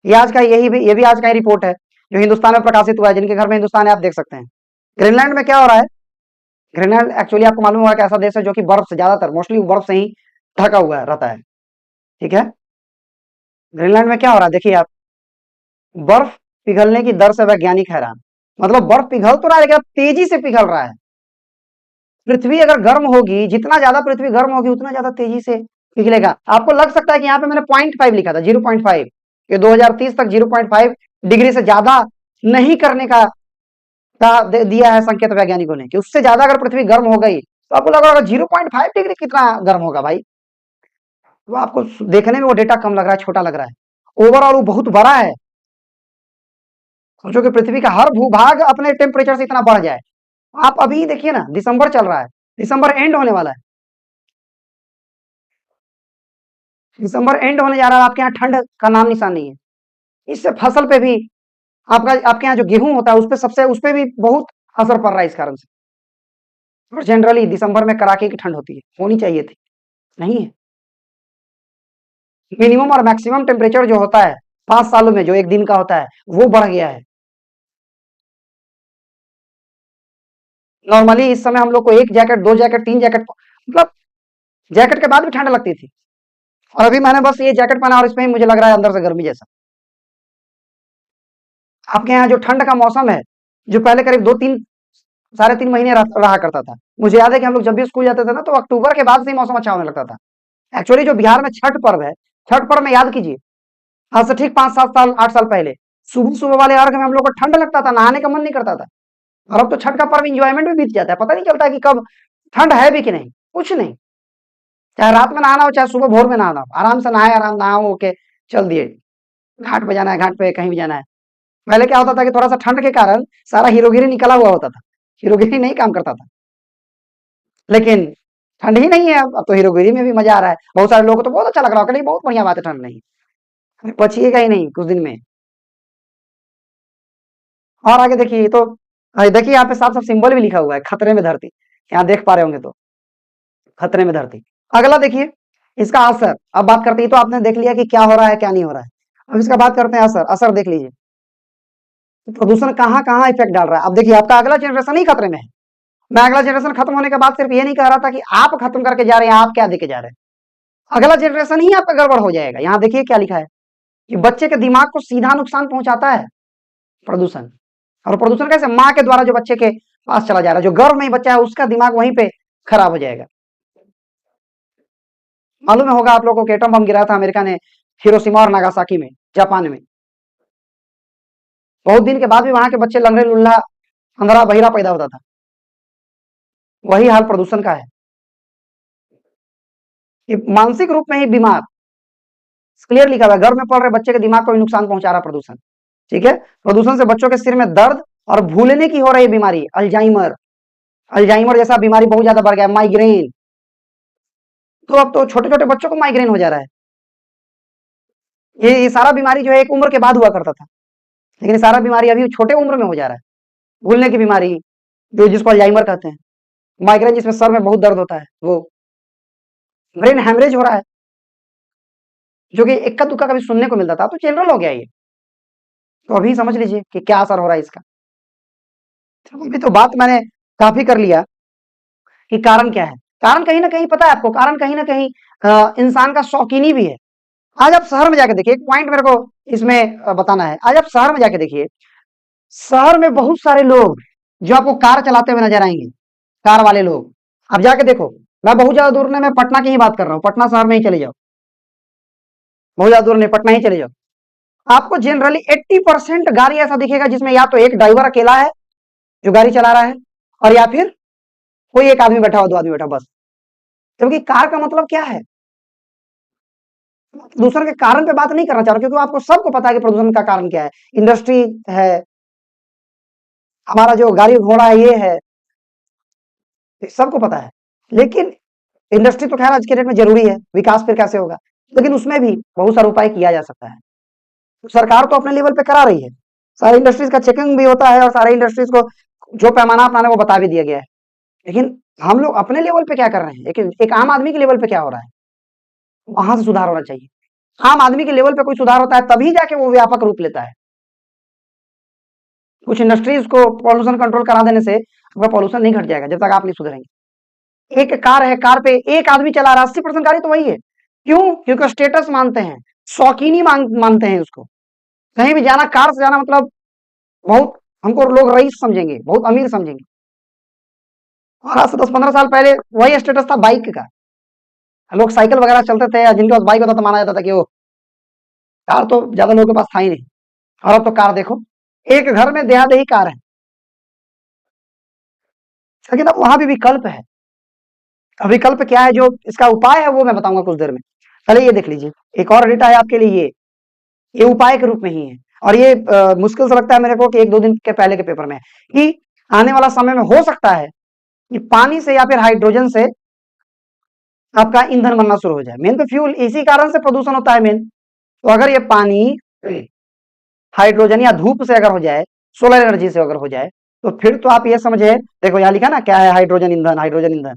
ये भी आज का ही रिपोर्ट है जो हिंदुस्तान में प्रकाशित हुआ है। जिनके घर में हिंदुस्तान है आप देख सकते हैं। ग्रीनलैंड में क्या हो रहा है? ग्रीनलैंड एक्चुअली आपको मालूम होगा कि ऐसा देश है जो कि बर्फ से ज्यादातर मोस्टली बर्फ से ही ढका हुआ रहता है। ठीक है। ग्रीनलैंड में क्या हो रहा है देखिए आप, बर्फ पिघलने की दर से वैज्ञानिक हैरान। मतलब बर्फ पिघल तो रहा है लेकिन अब तेजी से पिघल रहा है। पृथ्वी अगर गर्म होगी, जितना ज्यादा पृथ्वी गर्म होगी उतना ज्यादा तेजी से पिघलेगा। आपको लग सकता है कि यहाँ पे मैंने 0.5 लिखा था, 0.5, कि 2030 तक 0.5 डिग्री से ज्यादा नहीं करने का दिया है संकेत वैज्ञानिकों ने, कि उससे ज्यादा अगर पृथ्वी गर्म हो गई तो आपको लगा होगा 0.5 डिग्री कितना गर्म होगा भाई। तो आपको देखने में वो डेटा कम लग रहा है, छोटा लग रहा है। ओवरऑल वो बहुत बड़ा है। सोचो कि पृथ्वी का हर भूभाग अपने टेम्परेचर से इतना बढ़ जाए। आप अभी देखिए ना, दिसंबर चल रहा है, दिसंबर एंड होने वाला है, दिसंबर एंड होने जा रहा है, आपके यहाँ ठंड का नाम निशान नहीं है। इससे फसल पे भी, आपके यहाँ जो गेहूं होता है उस पे भी बहुत असर पड़ रहा है इस कारण से। और जनरली दिसंबर में कड़ाके की ठंड होती है, होनी चाहिए थी, नहीं है। मिनिमम और मैक्सिमम टेम्परेचर जो होता है 5 सालों में, जो एक दिन का होता है, वो बढ़ गया है। नॉर्मली इस समय हम लोग को 1 जैकेट, 2 जैकेट, 3 जैकेट, मतलब जैकेट के बाद भी ठंड लगती थी। और अभी मैंने बस ये जैकेट पहना और इसमें ही मुझे लग रहा है अंदर से गर्मी जैसा। आपके यहाँ जो ठंड का मौसम है, जो पहले करीब 3 साढ़े 3 महीने रहा करता था। मुझे याद है कि हम लोग जब भी स्कूल जाते थे ना, तो अक्टूबर के बाद से ही मौसम अच्छा होने लगता था। एक्चुअली जो बिहार में छठ पर्व है, छठ पर्व में याद कीजिए, आज से ठीक 5 7 साल 8 साल पहले सुबह सुबह वाले अर्घ में हम लोग को ठंड लगता था, नहाने का मन नहीं करता था। और अब तो छठ का पर्व इंजॉयमेंट में बीत जाता है, पता नहीं चलता कि कब ठंड है भी कि नहीं, कुछ नहीं। चाहे रात में नहाना हो, चाहे सुबह भोर में नहाना हो, आराम से नहाए, आराम नहाओ के चल दिए, घाट पे जाना है, घाट पे कहीं भी जाना है। पहले क्या होता था कि थोड़ा सा ठंड के कारण सारा हीरोगिरी निकला हुआ होता था, हीरोगिरी नहीं काम करता था। लेकिन ठंड ही नहीं है, अब तो हीरोगिरी में भी मजा आ रहा है। बहुत सारे लोगों को तो बहुत अच्छा लग रहा होगा, नहीं बहुत बढ़िया बात है, ठंड नहीं है, बचिएगा ही नहीं कुछ दिन में। और आगे देखिए तो, देखिए यहाँ पे साफ साफ सिंबल भी लिखा हुआ है, खतरे में धरती। यहाँ देख पा रहे होंगे तो, खतरे में धरती। अगला देखिए इसका असर। अब बात करते हैं, तो आपने देख लिया कि क्या हो रहा है क्या नहीं हो रहा है। अब इसका बात करते हैं असर। असर देख लीजिए, प्रदूषण कहाँ कहाँ इफेक्ट डाल रहा है। अब देखिए आपका अगला जनरेशन ही खतरे में है। मैं अगला जनरेशन खत्म होने के बाद सिर्फ ये नहीं कह रहा था कि आप खत्म करके जा रहे हैं, आप क्या देके जा रहे हैं। अगला जनरेशन ही आपका गड़बड़ हो जाएगा। यहाँ देखिए क्या लिखा है कि बच्चे के दिमाग को सीधा नुकसान पहुंचाता है प्रदूषण। और प्रदूषण कैसे? माँ के द्वारा जो बच्चे के पास चला जा रहा है, जो गर्भ में ही बच्चा है उसका दिमाग वहीं पे खराब हो जाएगा। मालूम होगा आप लोगों को, एटम बम गिरा था अमेरिका ने हिरोशिमा और नागासाकी में, जापान में। बहुत दिन के बाद भी वहां के बच्चे लंगड़े लुल्ला अंधरा बहिरा पैदा होता था। वही हाल प्रदूषण का है कि मानसिक रूप में ही बीमार, क्लियर लिखा हुआ है, गर्भ में पड़ रहे बच्चे के दिमाग को भी नुकसान पहुंचा रहा प्रदूषण। ठीक है। प्रदूषण से बच्चों के सिर में दर्द और भूलने की हो रही बीमारी, अल्जाइमर, अल्जाइमर जैसा बीमारी बहुत ज्यादा बढ़ गया, माइग्रेन। तो अब तो छोटे छोटे बच्चों को माइग्रेन हो जा रहा है। ये सारा बीमारी जो है एक उम्र के बाद हुआ करता था, लेकिन ये सारा बीमारी अभी छोटे उम्र में हो जा रहा है। भूलने की बीमारी, जो जिसको अल्जाइमर कहते हैं, माइग्रेन जिसमें सर में बहुत दर्द होता है, वो ब्रेन हेमरेज हो रहा है, जो कि इक्का दुक्का कभी सुनने को मिलता था, तो जनरल हो गया ये। तो अभी समझ लीजिए कि क्या असर हो रहा है इसका। तो अभी तो बात मैंने काफी कर लिया कि कारण क्या है। कारण कहीं ना कहीं पता है आपको, कारण कहीं ना कहीं इंसान का शौकीनी भी है। आज आप शहर में जाके देखिए, एक पॉइंट मेरे को इसमें बताना है। आज आप शहर में जाके देखिए, शहर में बहुत सारे लोग जो आपको कार चलाते हुए नजर आएंगे, कार वाले लोग। आप जाके देखो, मैं बहुत ज्यादा दूर नहीं, मैं पटना की ही बात कर रहा हूँ, पटना शहर में ही चले जाओ, बहुत ज्यादा दूर नहीं, पटना ही चले जाओ। आपको जनरली 80% गाड़ी ऐसा दिखेगा जिसमें या तो एक ड्राइवर अकेला है जो गाड़ी चला रहा है, और या फिर कोई एक आदमी बैठा हो, 2 आदमी बैठा, बस। क्योंकि कार का मतलब क्या है? प्रदूषण के कारण पे बात नहीं करना चाह रहा, क्योंकि आपको सबको पता है कि प्रदूषण का कारण क्या है। इंडस्ट्री है, हमारा जो गाड़ी घोड़ा है ये है, सबको पता है। लेकिन इंडस्ट्री तो खैर आज के डेट में जरूरी है, विकास फिर कैसे होगा, लेकिन उसमें भी बहुत सारा उपाय किया जा सकता है। तो सरकार तो अपने लेवल पे करा रही है, सारी इंडस्ट्रीज का चेकिंग भी होता है, और सारे इंडस्ट्रीज को जो पैमाना अपनाना है वो बता भी दिया गया है। लेकिन हम लोग अपने लेवल पे क्या कर रहे हैं, लेकिन एक आम आदमी के लेवल पे क्या हो रहा है, वहां से सुधार होना चाहिए। आम आदमी के लेवल पे कोई सुधार होता है तभी जाके वो व्यापक रूप लेता है। कुछ इंडस्ट्रीज को पॉल्यूशन कंट्रोल करा देने से आपका पॉल्यूशन नहीं घट जाएगा जब तक आप नहीं सुधरेंगे। एक कार है, कार पे एक आदमी चला रहा है, 80% गाड़ी तो वही है। क्यों? क्योंकि स्टेटस मानते हैं, शौकीनी मानते हैं उसको। कहीं भी जाना, कार से जाना मतलब बहुत, हमको लोग रईस समझेंगे, बहुत अमीर समझेंगे। और आज से 10-15 साल पहले वही स्टेटस था बाइक का। लोग साइकिल वगैरह चलते थे, जिनके पास बाइक होता तो माना जाता था कि वो, कार तो ज्यादा लोगों के पास था ही नहीं। और अब तो कार देखो, एक घर में देहा-देही कार है। लेकिन अब वहां भी विकल्प है। अब विकल्प क्या है, जो इसका उपाय है वो मैं बताऊंगा कुछ देर में। पहले ये देख लीजिए, एक और डेटा है आपके लिए, ये उपाय के रूप में ही है। और ये मुश्किल से लगता है मेरे को कि 1-2 दिन के पहले के पेपर में है, कि आने वाला समय में हो सकता है कि पानी से या फिर हाइड्रोजन से आपका ईंधन बनना शुरू हो जाए। मेन तो फ्यूल इसी कारण से प्रदूषण होता है मेन। तो अगर ये पानी हाइड्रोजन या धूप से अगर हो जाए, सोलर एनर्जी से अगर हो जाए, तो फिर तो आप ये समझे, देखो यहाँ लिखा ना क्या है, हाइड्रोजन ईंधन, हाइड्रोजन ईंधन,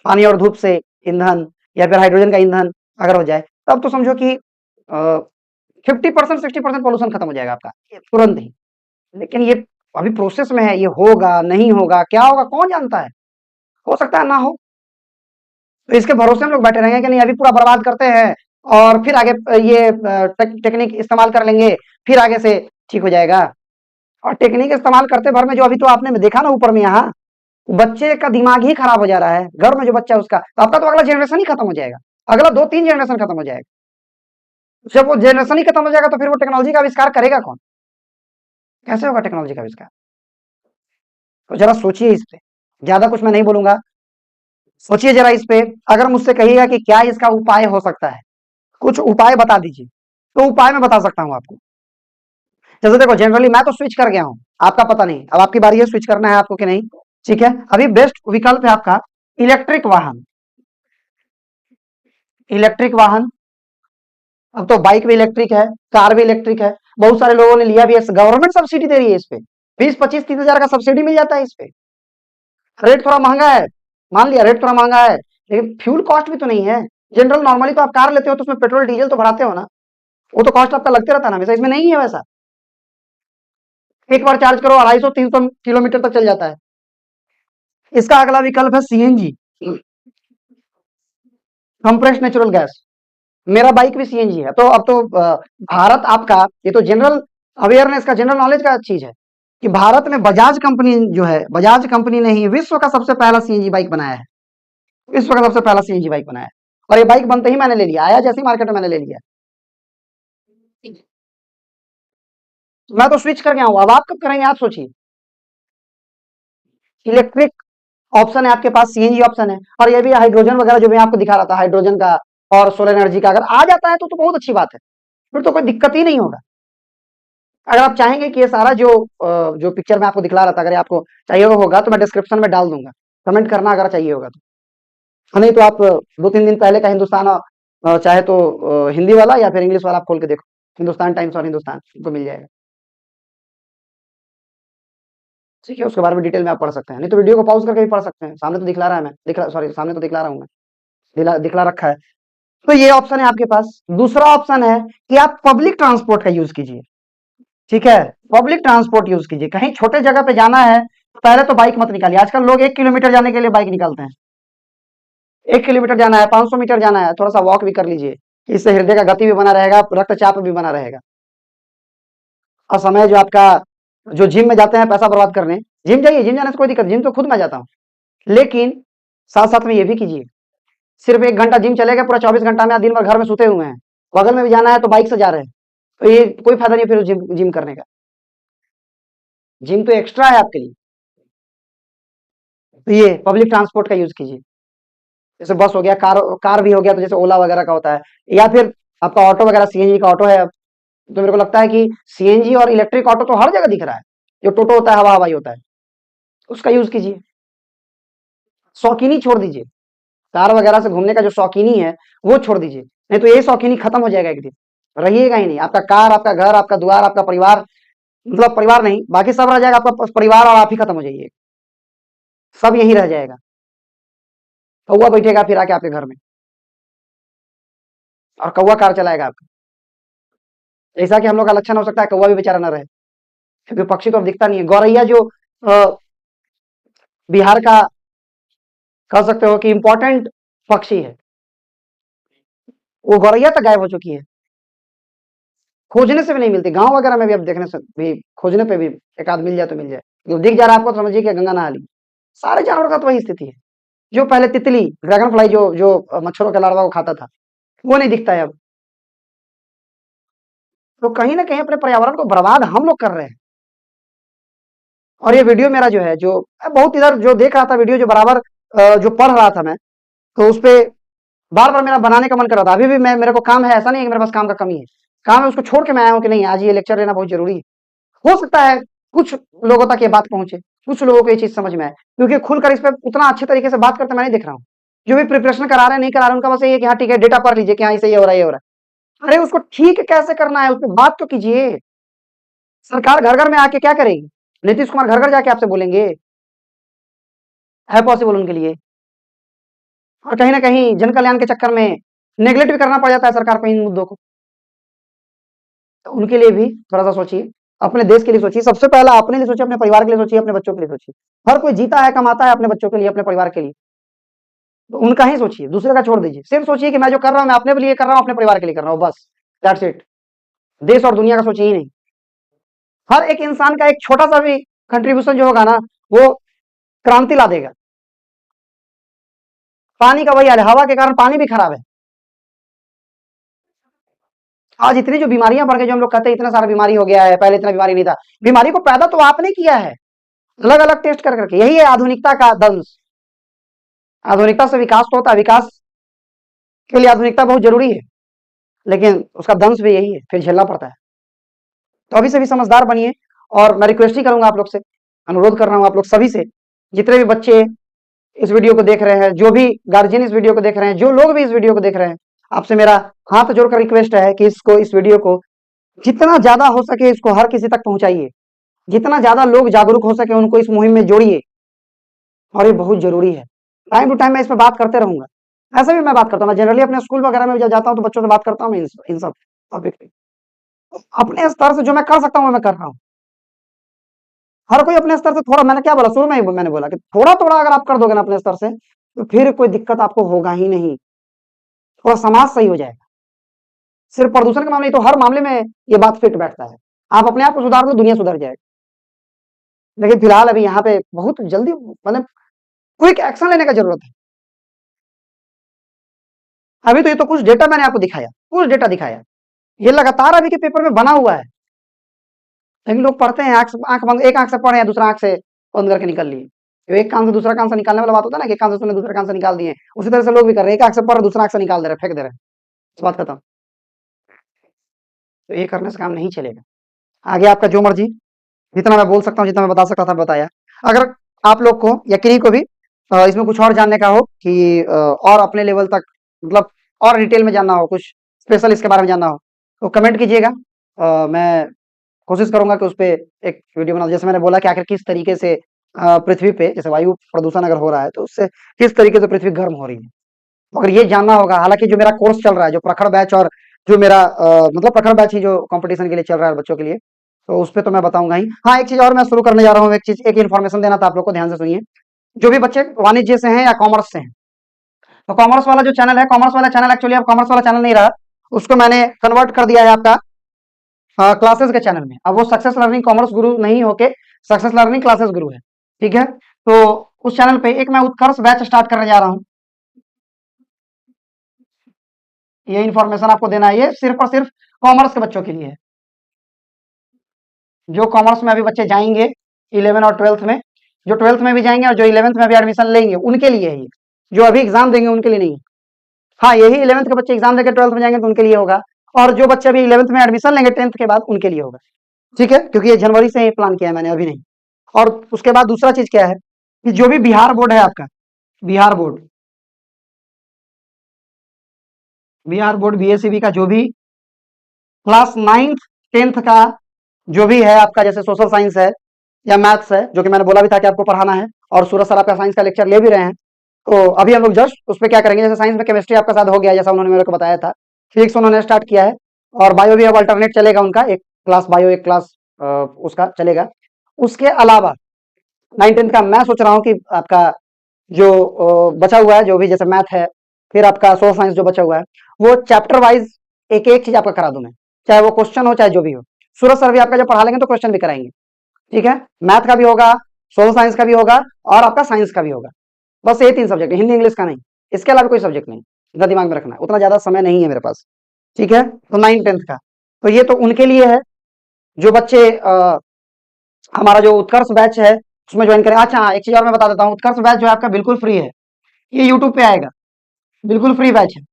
पानी और धूप से ईंधन या फिर हाइड्रोजन का ईंधन अगर हो जाए, तब तो समझो कि 50% 60% पॉल्यूशन खत्म हो जाएगा आपका, ये तुरंत ही। लेकिन ये अभी प्रोसेस में है, ये होगा नहीं होगा, क्या होगा कौन जानता है, हो सकता है ना हो। तो इसके भरोसे हम लोग बैठे रहेंगे कि नहीं अभी पूरा बर्बाद करते हैं और फिर आगे ये टेक्निक इस्तेमाल कर लेंगे, फिर आगे से ठीक हो जाएगा। और टेक्निक इस्तेमाल करते भर में जो अभी तो आपने देखा ना ऊपर में, यहाँ बच्चे का दिमाग ही खराब हो जा रहा है, घर में जो बच्चा है उसका, तो आपका तो अगला जनरेशन ही खत्म हो जाएगा, अगला 2-3 जनरेशन खत्म हो जाएगा। जब वो जनरेशन ही खत्म हो जाएगा तो फिर वो टेक्नोलॉजी का आविष्कार करेगा कौन? कैसे होगा टेक्नोलॉजी का आविष्कार? तो जरा सोचिए इस पे, ज्यादा कुछ मैं नहीं बोलूंगा, सोचिए जरा इस पे। अगर मुझसे कहिएगा कि क्या इसका उपाय हो सकता है, कुछ उपाय बता दीजिए, तो उपाय मैं बता सकता हूँ आपको। जैसे देखो, जनरली मैं तो स्विच कर गया हूँ, आपका पता नहीं, अब आपकी बारी है स्विच करना है आपको कि नहीं। ठीक है, अभी बेस्ट विकल्प है आपका इलेक्ट्रिक वाहन। इलेक्ट्रिक वाहन, अब तो बाइक भी इलेक्ट्रिक है, कार भी इलेक्ट्रिक है, बहुत सारे लोगों ने लिया भी है, गवर्नमेंट सब्सिडी दे रही है इस पे, 20-25-30 हजार का सब्सिडी मिल जाता है इस पे। रेट थोड़ा महंगा है, मान लिया रेट थोड़ा महंगा है, लेकिन फ्यूल कॉस्ट भी तो नहीं है। जनरल नॉर्मली तो आप कार लेते हो तो उसमें पेट्रोल डीजल तो भराते हो ना, वो तो कॉस्ट आपका लगते रहता है ना हमेशा, इसमें नहीं है वैसा। एक बार चार्ज करो 250-300 किलोमीटर तक चल जाता है। इसका अगला विकल्प है सीएनजी, कंप्रेस्ड नेचुरल गैस। मेरा बाइक भी सीएनजी है। तो अब तो भारत आपका, ये तो जनरल अवेयरनेस का, जनरल नॉलेज का चीज है कि भारत में बजाज कंपनी जो है, बजाज कंपनी ने ही विश्व का सबसे पहला सीएनजी बाइक बनाया है, विश्व का सबसे पहला सीएनजी बाइक बनाया है। और ये बाइक बनते ही मैंने ले लिया, आया जैसे ही मार्केट में मैंने ले लिया। मैं तो स्विच कर गया हूँ, अब आप कब करेंगे आप सोचिए। इलेक्ट्रिक ऑप्शन है आपके पास, सीएनजी ऑप्शन है, और ये भी हाइड्रोजन वगैरह जो मैं आपको दिखा रहा था, हाइड्रोजन का और सोलर एनर्जी का अगर आ जाता है तो बहुत अच्छी बात है, फिर तो कोई दिक्कत ही नहीं होगा। अगर आप चाहेंगे कि ये सारा जो पिक्चर मैं आपको दिखला रहा था, अगर आपको चाहिए होगा तो मैं डिस्क्रिप्शन में डाल दूंगा, कमेंट करना अगर चाहिए होगा तो। नहीं तो आप 2-3 दिन पहले का हिंदुस्तान, चाहे तो हिंदी वाला या फिर इंग्लिश वाला आप खोल के देखो, हिंदुस्तान टाइम्स और हिंदुस्तान को मिल जाएगा। ठीक है, उसके बारे में डिटेल में आप पढ़ सकते हैं, नहीं तो वीडियो को पॉज करके भी पढ़ सकते हैं, सामने तो दिखला रहा है, मैं दिखला सॉरी सामने तो दिखला रहा हूँ मैं, दिखला रखा है। तो ये ऑप्शन है आपके पास। दूसरा ऑप्शन है कि आप पब्लिक ट्रांसपोर्ट का यूज कीजिए। ठीक है, पब्लिक ट्रांसपोर्ट यूज कीजिए। कहीं छोटे जगह पे जाना है तो पहले तो बाइक मत निकालिए, आजकल लोग 1 किलोमीटर जाने के लिए बाइक निकालते हैं। 1 किलोमीटर जाना है, 500 मीटर जाना है, थोड़ा सा वॉक भी कर लीजिए, इससे हृदय का गति भी बना रहेगा, रक्तचाप भी बना रहेगा। और समय जो आपका, जो जिम में जाते हैं पैसा बर्बाद करने, जिम जाइए, जिम जाने से कोई दिक्कत, जिम तो खुद मैं जाता हूँ, लेकिन साथ साथ में ये भी कीजिए। सिर्फ 1 घंटा जिम चलेगा, पूरा 24 घंटा में आप दिन भर घर में सोते हुए हैं, बगल में भी जाना है तो बाइक से जा रहे हैं, तो ये कोई फायदा नहीं फिर जिम जिम करने का। जिम तो एक्स्ट्रा है आपके लिए। तो ये पब्लिक ट्रांसपोर्ट का यूज कीजिए, जैसे बस हो गया, कार कार भी हो गया, तो जैसे ओला वगैरह का होता है, या फिर आपका ऑटो वगैरह, सीएनजी का ऑटो है। तो मेरे को लगता है कि सीएनजी और इलेक्ट्रिक ऑटो तो हर जगह दिख रहा है, जो टोटो होता है, हवा हवाई होता है, उसका यूज कीजिए। शौकीनी छोड़ दीजिए, कार वगैरह से घूमने का जो शौकीनी है वो छोड़ दीजिए, नहीं तो ये शौकीनी खत्म हो जाएगा एक दिन, रहिएगा ही नहीं। आपका कार, आपका घर, आपका द्वार, आपका परिवार, मतलब परिवार नहीं, बाकी सब रह जाएगा, आपका परिवार और आप ही खत्म हो जाइए, सब यही रह जाएगा। कौवा बैठेगा फिर आके आपके घर में, और कौवा कार चलाएगा आपका। ऐसा कि हम लोग का लक्षण हो सकता है कौवा भी बेचारा न रहे, क्योंकि पक्षी तो अब दिखता नहीं है। गौरैया जो बिहार का कह सकते हो कि इम्पोर्टेंट पक्षी है, वो गौरैया तक गायब हो चुकी है, खोजने से भी नहीं मिलती। गांव वगैरह में भी अब देखने से भी, खोजने पे भी एक आध मिल जाए तो मिल जाए, जो दिख जा रहा है आपको तो समझिए कि गंगा नहा ली। सारे जानवर का तो वही स्थिति है। जो पहले तितली, ड्रैगन फ्लाई जो जो मच्छरों के लार्वा को खाता था, वो नहीं दिखता है अब। तो कहीं ना कहीं अपने पर्यावरण को बर्बाद हम लोग कर रहे हैं। और ये वीडियो मेरा जो है, जो बहुत इधर जो देख रहा था वीडियो, जो बराबर जो पढ़ रहा था मैं, तो उस पे बार बार मेरा बनाने का मन कर रहा था। अभी भी मैं, मेरे को काम है, ऐसा नहीं है कि मेरे पास काम का कमी है, काम है, उसको छोड़ के मैं आया हूँ कि नहीं आज ये लेक्चर लेना बहुत जरूरी है। हो सकता है कुछ लोगों तक ये बात पहुंचे, कुछ लोगों को ये चीज समझ में आए, क्योंकि खुलकर इस पर उतना अच्छे तरीके से बात करते मैं नहीं देख रहा हूँ। जो भी प्रिपरेशन करा रहे हैं, नहीं करा रहे हैं, उनका बस ये है कि हाँ ठीक है डेटा पढ़ लीजिए कि हाँ इसे ये हो रहा है, ये हो रहा है। अरे उसको ठीक कैसे करना है, उस पर बात तो कीजिए। सरकार घर घर में आके क्या करेगी? नीतीश कुमार घर घर जाके आपसे बोलेंगे? है पॉसिबल उनके लिए? और कहीं ना कहीं जन कल्याण के चक्कर में नेग्लेक्ट भी करना पड़ जाता है सरकार को इन मुद्दों को। तो उनके लिए भी थोड़ा सा सोचिए, अपने देश के लिए सोचिए, सबसे पहला अपने लिए सोचिए, अपने परिवार के लिए सोचिए, अपने बच्चों के लिए सोचिए। हर कोई जीता है, कमाता है अपने बच्चों के लिए, अपने परिवार के लिए। तो उनका ही सोचिए, दूसरे का छोड़ दीजिए। सिर्फ सोचिए कि मैं जो कर रहा हूं, मैं अपने लिए कर रहा हूं, अपने परिवार के लिए कर रहा हूं, बस दैट्स इट। देश और दुनिया का सोचिए ही नहीं। हर एक इंसान का एक छोटा सा भी कंट्रीब्यूशन जो होगा ना, वो क्रांति ला देगा। पानी का वही हाल है, हवा के कारण पानी भी खराब है। आज इतनी जो बीमारियां बढ़ गई, जो हम लोग कहते हैं इतना सारा बीमारी हो गया है, पहले इतना बीमारी नहीं था। बीमारी को पैदा तो आपने किया है, अलग अलग टेस्ट कर करके। यही है आधुनिकता का दंश। आधुनिकता से विकास तो होता है, विकास के लिए आधुनिकता बहुत जरूरी है, लेकिन उसका दंश भी यही है, फिर झेलना पड़ता है। तो अभी से भी समझदार बनिए। और मैं रिक्वेस्ट ही करूंगा आप लोग से, अनुरोध कर रहा हूं आप लोग सभी से, जितने भी बच्चे इस वीडियो को देख रहे हैं, जो भी गार्जियन इस वीडियो को देख रहे हैं, जो लोग भी इस वीडियो को देख रहे हैं, आपसे मेरा हाथ जोड़कर रिक्वेस्ट है कि इस वीडियो को जितना ज्यादा हो सके इसको हर किसी तक पहुंचाइए। जितना ज्यादा लोग जागरूक हो सके उनको इस मुहिम में जोड़िए। और ये बहुत जरूरी है। टाइम टू टाइम मैं इस पर बात करते रहूंगा। ऐसे भी मैं बात करता हूँ, मैं जनरली अपने स्कूल वगैरह में जब जाता हूँ तो बच्चों से बात करता हूँ इन सब टॉपिक पे। अपने स्तर से जो मैं कर सकता हूँ वो मैं कर रहा हूँ। हर कोई अपने स्तर से थोड़ा, मैंने क्या बोला शुरू में ही, मैंने बोला कि थोड़ा थोड़ा अगर आप कर दोगे ना अपने स्तर से, तो फिर कोई दिक्कत आपको होगा ही नहीं। थोड़ा समाज सही हो जाएगा। सिर्फ प्रदूषण के मामले नहीं, तो हर मामले में ये बात फिट बैठता है। आप अपने आप को सुधार दो, दुनिया सुधर जाएगी। लेकिन फिलहाल अभी यहाँ पे बहुत जल्दी, मतलब क्विक एक्शन लेने का जरूरत है। अभी तो ये तो कुछ डेटा मैंने आपको दिखाया, कुछ डेटा दिखाया, ये लगातार अभी के पेपर में बना हुआ है। लेकिन लोग पढ़ते हैं, आंख आंख बंद, एक आंख से पढ़े हैं, दूसरा आंख से बंद करके निकल लिए। तो एक कान से दूसरा कान से निकालने वाला बात होता है ना, कि एक कान से उसने दूसरे कान से निकाल दिए, उसी तरह से लोग भी कर रहे हैं, एक आंख से पढ़ दूसरा आंख से निकाल दे रहे, फेंक दे रहे। इस बात खत्म। तो ये करने से काम नहीं चलेगा। आगे आपका जो मर्जी, जितना मैं बोल सकता हूँ, जितना मैं बता सकता था बताया। अगर आप लोग को या किन्हीं को भी इसमें कुछ और जानने का हो कि और अपने लेवल तक, मतलब और डिटेल में जानना हो, कुछ स्पेशल इसके बारे में जानना हो, तो कमेंट कीजिएगा। मैं कोशिश करूंगा कि उस पे एक वीडियो बना। जैसे मैंने बोला कि आखिर किस तरीके से पृथ्वी पे जैसे वायु प्रदूषण अगर हो रहा है तो उससे किस तरीके से पृथ्वी गर्म हो रही है, अगर ये जानना होगा। हालांकि जो मेरा कोर्स चल रहा है, जो प्रखर बैच, और जो मेरा मतलब प्रखर बैच ही जो कंपटीशन के लिए चल रहा है बच्चों के लिए, तो उस पर तो मैं बताऊंगा ही। हाँ, एक चीज और मैं शुरू करने जा रहा हूँ, एक चीज, एक इन्फॉर्मेशन देना था आप लोग को, ध्यान से सुनिए। जो भी बच्चे वाणिज्य से हैं या कॉमर्स से हैं, तो कॉमर्स वाला जो चैनल है, कॉमर्स वाला चैनल एक्चुअली अब कॉमर्स वाला चैनल नहीं रहा, उसको मैंने कन्वर्ट कर दिया है आपका क्लासेस के चैनल में। अब वो सक्सेस लर्निंग कॉमर्स गुरु नहीं होके सक्सेस लर्निंग क्लासेस गुरु है। ठीक है, तो उस चैनल पे एक मैं उत्कर्ष बैच स्टार्ट करने जा रहा हूँ। ये इन्फॉर्मेशन आपको देना है, ये सिर्फ और सिर्फ कॉमर्स के बच्चों के लिए है। जो कॉमर्स में अभी बच्चे जाएंगे 11 और 12th में, जो 12th में भी जाएंगे और जो 11th में भी एडमिशन लेंगे उनके लिए है ये। जो अभी एग्जाम देंगे उनके लिए नहीं। हाँ, यही 11th के बच्चे एग्जाम देकर 12th में जाएंगे तो उनके लिए होगा, और जो बच्चे अभी 11th में एडमिशन लेंगे 10th के बाद उनके लिए होगा। ठीक है, क्योंकि ये जनवरी से ही प्लान किया है मैंने, अभी नहीं। और उसके बाद दूसरा चीज क्या है कि जो भी बिहार बोर्ड है आपका, Bihar board, Bihar board BSCB का जो भी क्लास 9th 10th का जो भी है आपका, जैसे सोशल साइंस है या मैथ्स है, जो कि मैंने बोला भी था कि आपको पढ़ाना है, और सूरज सर आपका साइंस का लेक्चर ले भी रहे हैं। तो अभी हम लोग जस्ट उस पर क्या करेंगे, जैसे साइंस में केमिस्ट्री आपका साथ हो गया, जैसा उन्होंने मेरे को बताया था, फिजिक्स उन्होंने स्टार्ट किया है, और बायो भी अब अल्टरनेट चलेगा उनका, एक क्लास बायो, एक क्लास उसका चलेगा। उसके अलावा 9th-10th का मैं सोच रहा हूँ कि आपका जो बचा हुआ है, जो भी जैसे मैथ है, फिर आपका सोशल साइंस जो बचा हुआ है, वो चैप्टर वाइज एक एक चीज आपका करा दूं मैं, चाहे वो क्वेश्चन हो चाहे जो भी हो। सूरज सर भी आपका जब पढ़ा लेंगे तो क्वेश्चन भी कराएंगे, ठीक है। मैथ का भी होगा, सोशल साइंस का भी होगा, और आपका साइंस का भी होगा। बस ये 3 सब्जेक्ट, हिंदी इंग्लिश का नहीं, इसके अलावा कोई सब्जेक्ट नहीं। इतना दिमाग में रखना, उतना ज्यादा समय नहीं है मेरे पास, ठीक है। तो 9th-10th का तो ये तो उनके लिए है जो बच्चे हमारा जो उत्कर्ष बैच है उसमें ज्वाइन करें। अच्छा हाँ, एक चीज और मैं बता देता हूँ, उत्कर्ष बैच जो है आपका बिल्कुल फ्री है, ये यूट्यूब पे आएगा, बिल्कुल फ्री बैच है,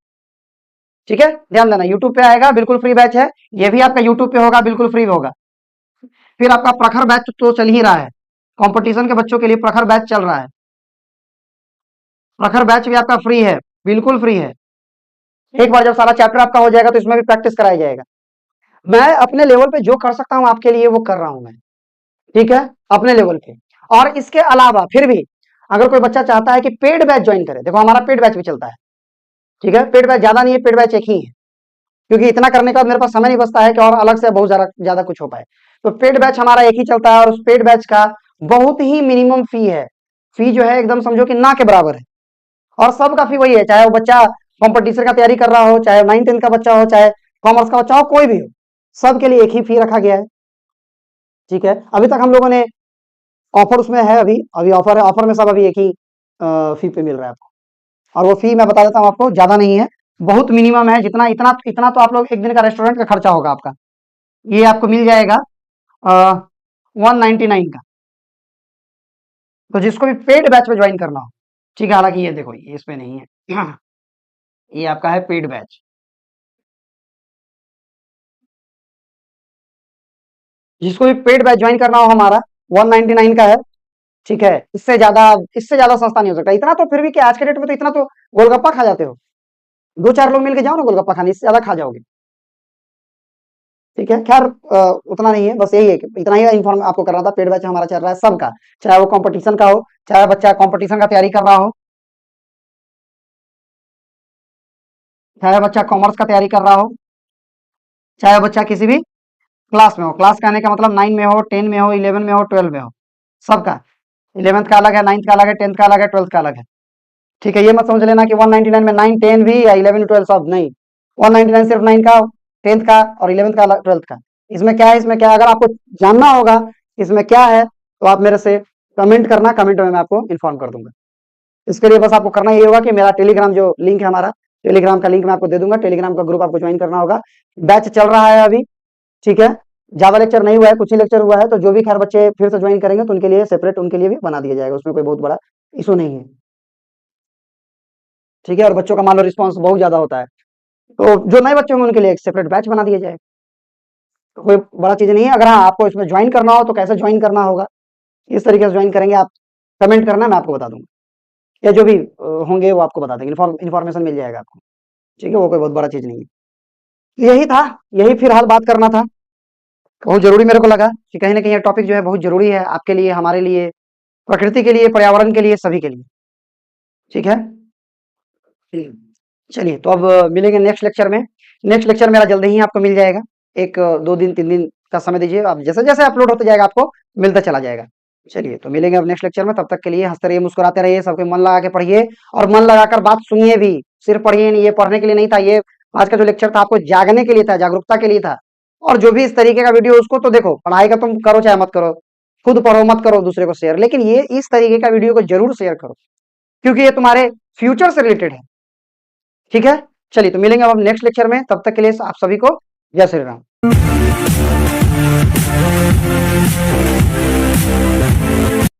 ठीक है। ध्यान देना, यूट्यूब पे आएगा, बिल्कुल फ्री बैच है। ये भी आपका यूट्यूब पे होगा, बिल्कुल फ्री होगा। फिर आपका प्रखर बैच तो चल ही रहा है, कंपटीशन के बच्चों के लिए प्रखर बैच चल रहा है। प्रखर बैच भी आपका फ्री है, बिल्कुल फ्री है। एक बार जब सारा चैप्टर आपका हो जाएगा तो इसमें भी प्रैक्टिस कराया जाएगा। मैं अपने लेवल पे जो कर सकता हूं आपके लिए वो कर रहा हूं मैं, ठीक है, अपने लेवल पे। और इसके अलावा फिर भी अगर कोई बच्चा चाहता है कि पेड बैच ज्वाइन करे, देखो हमारा पेड बैच भी चलता है, ठीक है। पेड बैच ज्यादा नहीं है, पेड बैच एक ही है, क्योंकि इतना करने के बाद मेरे पास समय नहीं बचता है कि और अलग से बहुत ज्यादा ज्यादा कुछ हो पाए। तो पेड बैच हमारा एक ही चलता है, और उस पेड बैच का बहुत ही मिनिमम फी है। फी जो है एकदम समझो कि ना के बराबर है, और सबका फी वही है, चाहे वो बच्चा कॉम्पिटिशन का तैयारी कर रहा हो, चाहे 9th-10th का बच्चा हो, चाहे कॉमर्स का बच्चा हो, कोई भी हो, सबके लिए एक ही फी रखा गया है, ठीक है। अभी तक हम लोगों ने ऑफर उसमें है, अभी अभी ऑफर है, ऑफर में सब अभी एक ही फी पे मिल रहा है आपको। और वो फी मैं बता देता हूँ आपको, ज्यादा नहीं है, बहुत मिनिमम है। जितना इतना इतना तो आप लोग एक दिन का रेस्टोरेंट का खर्चा होगा आपका, ये आपको मिल जाएगा 199 का। तो जिसको भी पेड बैच में ज्वाइन करना हो, ठीक है, हालांकि ये देखो ये इसमें नहीं है ये आपका है पेड बैच। जिसको भी पेड बैच ज्वाइन करना हो हमारा 199 का है, ठीक है। इससे ज्यादा सस्ता नहीं हो सकता। इतना तो फिर भी क्या, आज के डेट में तो इतना तो गोलगप्पा खा जाते हो, 2-4 लोग मिलके जाओ ना गोलगप्पा खाने, इससे ज्यादा खा जाओगे, ठीक है। खैर उतना नहीं है, बस यही है कि इतना ही इन्फॉर्म आपको करना था। पेड बैच हमारा चल रहा है सबका, चाहे वो कंपटीशन का हो, चाहे बच्चा कंपटीशन का तैयारी कर रहा हो, चाहे बच्चा कॉमर्स का तैयारी कर रहा हो, चाहे बच्चा किसी भी क्लास में हो। क्लास का आने का मतलब 9 में हो, 10 में हो, 11 में हो, 12 में हो, सबका। 11th का अलग है, 9th का अलग है, 10th का अलग है, 12th का अलग है, ठीक है। ये मत समझ लेना कि 199 में 9 10 भी या 11 12 सब नहीं। 199 सिर्फ 9 का, 10th का और 11th का, 12th का। इसमें क्या है, इसमें क्या है, अगर आपको जानना होगा इसमें क्या है तो आप मेरे से कमेंट करना, कमेंट में मैं आपको इन्फॉर्म कर दूंगा। इसके लिए बस आपको करना ये होगा कि मेरा टेलीग्राम जो लिंक है, हमारा टेलीग्राम का लिंक मैं आपको दे दूंगा। टेलीग्राम का ग्रुप आपको ज्वाइन करना होगा। बैच चल रहा है अभी, ठीक है। ज्यादा लेक्चर नहीं हुआ है, कुछ ही लेक्चर हुआ है, तो जो भी खैर बच्चे फिर से ज्वाइन करेंगे तो उनके लिए सेपरेट, उनके लिए भी बना दिया जाएगा, उसमें कोई बहुत बड़ा इशू नहीं है, ठीक है। और बच्चों का मान लो रिस्पॉन्स बहुत ज्यादा होता है, तो जो नए बच्चे होंगे उनके लिए एक सेपरेट बैच बना दिया जाएगा, तो कोई बड़ा चीज नहीं है। अगर हाँ आपको इसमें ज्वाइन करना हो तो कैसे ज्वाइन करना होगा, इस तरीके से ज्वाइन करेंगे आप, कमेंट करना, मैं आपको बता दूंगा, या जो भी होंगे वो आपको बता देंगे, इन्फॉर्मेशन मिल जाएगा आपको, ठीक है। वो कोई बहुत बड़ा चीज नहीं है। यही था, यही फिलहाल बात करना था। बहुत जरूरी मेरे को लगा कि कहीं ना कहीं ये टॉपिक जो है बहुत जरूरी है आपके लिए, हमारे लिए, प्रकृति के लिए, पर्यावरण के लिए, सभी के लिए, ठीक है। चलिए तो अब मिलेंगे नेक्स्ट लेक्चर में। नेक्स्ट लेक्चर मेरा जल्दी ही आपको मिल जाएगा, एक 2 दिन 3 दिन का समय दीजिए आप, जैसे जैसे अपलोड होते जाएगा आपको मिलता चला जाएगा। चलिए तो मिलेंगे अब नेक्स्ट लेक्चर में, तब तक के लिए हंसते रहिए, मुस्कुराते रहिए, सबके मन लगा के पढ़िए, और मन लगाकर बात सुनिए भी, सिर्फ पढ़िए नहीं। ये पढ़ने के लिए नहीं था, ये आज का जो लेक्चर था आपको जागने के लिए था, जागरूकता के लिए था। और जो भी इस तरीके का वीडियो, उसको तो देखो, पढ़ाई का तुम करो चाहे मत करो, खुद पढ़ो मत करो दूसरे को शेयर, लेकिन ये इस तरीके का वीडियो को जरूर शेयर करो, क्योंकि ये तुम्हारे फ्यूचर से रिलेटेड है, ठीक है। चलिए तो मिलेंगे अब हम नेक्स्ट लेक्चर में, तब तक के लिए आप सभी को जय श्री राम।